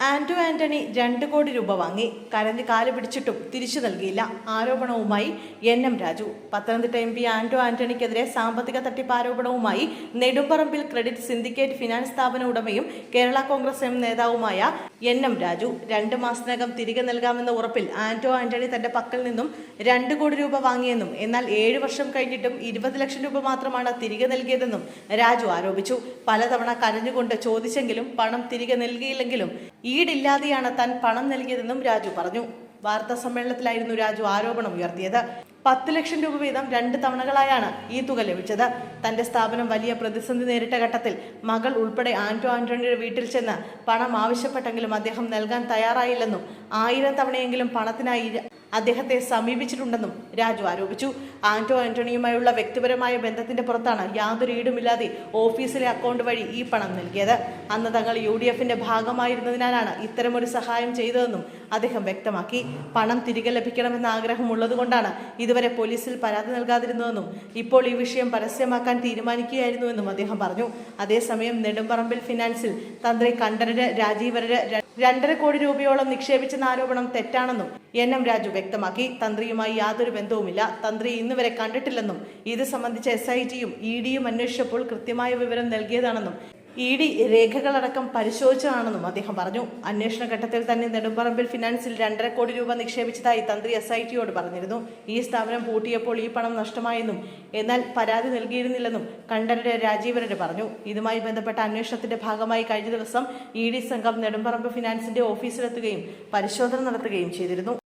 ആന്റോ ആന്റണി 2 കോടി രൂപ വാങ്ങി, കരഞ്ഞ് കാല് പിടിച്ചിട്ടും തിരിച്ചു നൽകിയില്ല. ആരോപണവുമായി എൻ.എം. രാജു. പത്തനംതിട്ട എം പി ആന്റോ ആന്റണിക്കെതിരെ സാമ്പത്തിക തട്ടിപ്പ് ആരോപണവുമായി നെടുമ്പറമ്പിൽ ക്രെഡിറ്റ് സിൻഡിക്കേറ്റ് ഫിനാൻസ് സ്ഥാപന ഉടമയും കേരള കോൺഗ്രസ് എം നേതാവുമായ എൻ.എം. രാജു 2 മാസത്തിനകം തിരികെ നൽകാമെന്ന ഉറപ്പിൽ ആന്റോ ആന്റണി തന്റെ പക്കൽ നിന്നും 2 കോടി രൂപ വാങ്ങിയെന്നും എന്നാൽ 7 വർഷം കഴിഞ്ഞിട്ടും 20 ലക്ഷം രൂപ മാത്രമാണ് തിരികെ നൽകിയതെന്നും രാജു ആരോപിച്ചു. പലതവണ കരഞ്ഞുകൊണ്ട് ചോദിച്ചെങ്കിലും പണം തിരികെ നൽകിയില്ലെങ്കിലും ഈടില്ലാതെയാണ് താൻ പണം നൽകിയതെന്നും രാജു പറഞ്ഞു. വാർത്താ സമ്മേളനത്തിലായിരുന്നു രാജു ആരോപണം ഉയർത്തിയത്. 10 ലക്ഷം രൂപ വീതം 2 തവണകളായാണ് ഈ തുക ലഭിച്ചത്. തന്റെ സ്ഥാപനം വലിയ പ്രതിസന്ധി നേരിട്ട ഘട്ടത്തിൽ മകൾ ഉൾപ്പെടെ ആന്റോ ആന്റണിയുടെ വീട്ടിൽ ചെന്ന് പണം ആവശ്യപ്പെട്ടെങ്കിലും അദ്ദേഹം നൽകാൻ തയ്യാറായില്ലെന്നും 1000 തവണയെങ്കിലും പണത്തിനായി അദ്ദേഹത്തെ സമീപിച്ചിട്ടുണ്ടെന്നും രാജു ആരോപിച്ചു. ആന്റോ ആന്റണിയുമായുള്ള വ്യക്തിപരമായ ബന്ധത്തിന്റെ പുറത്താണ് യാതൊരു ഈടുമില്ലാതെ ഓഫീസിലെ അക്കൗണ്ട് വഴി ഈ പണം നൽകിയത്. അന്ന് തങ്ങൾ UDFന്റെ ഭാഗമായിരുന്നതിനാലാണ് ഇത്തരമൊരു സഹായം ചെയ്തതെന്നും അദ്ദേഹം വ്യക്തമാക്കി. പണം തിരികെ ലഭിക്കണമെന്ന ആഗ്രഹമുള്ളതുകൊണ്ടാണ് ഇതുവരെ പോലീസിൽ പരാതി നൽകാതിരുന്നതെന്നും ഇപ്പോൾ ഈ വിഷയം പരസ്യമാക്കാൻ തീരുമാനിക്കുകയായിരുന്നുവെന്നും അദ്ദേഹം പറഞ്ഞു. അതേസമയം നെടുമ്പറമ്പിൽ ഫിനാൻസിൽ തന്ത്രി കണ്ഠരര് രാജീവരര് 2.5 കോടി രൂപയോളം നിക്ഷേപിച്ചെന്ന ആരോപണം തെറ്റാണെന്നും എൻ.എം. രാജു വ്യക്തമാക്കി. തന്ത്രിയുമായി യാതൊരു ബന്ധവുമില്ല, തന്ത്രി ഇന്നുവരെ കണ്ടിട്ടില്ലെന്നും ഇത് സംബന്ധിച്ച SITയും EDയും അന്വേഷിച്ചപ്പോൾ കൃത്യമായ വിവരം നൽകിയതാണെന്നും ED രേഖകളടക്കം പരിശോധിച്ചതാണെന്നും അദ്ദേഹം പറഞ്ഞു. അന്വേഷണ ഘട്ടത്തിൽ തന്നെ നെടുമ്പറമ്പിൽ ഫിനാൻസിൽ 2.5 കോടി രൂപ നിക്ഷേപിച്ചതായി തന്ത്രി SITയോട് പറഞ്ഞിരുന്നു. ഈ സ്ഥാപനം പൂട്ടിയപ്പോൾ ഈ പണം നഷ്ടമായെന്നും എന്നാൽ പരാതി നൽകിയിരുന്നില്ലെന്നും കണ്ഠരര് രാജീവരര് പറഞ്ഞു. ഇതുമായി ബന്ധപ്പെട്ട അന്വേഷണത്തിന്റെ ഭാഗമായി കഴിഞ്ഞ ദിവസം ED സംഘം നെടുമ്പറമ്പ് ഫിനാൻസിന്റെ ഓഫീസിലെത്തുകയും പരിശോധന നടത്തുകയും ചെയ്തിരുന്നു.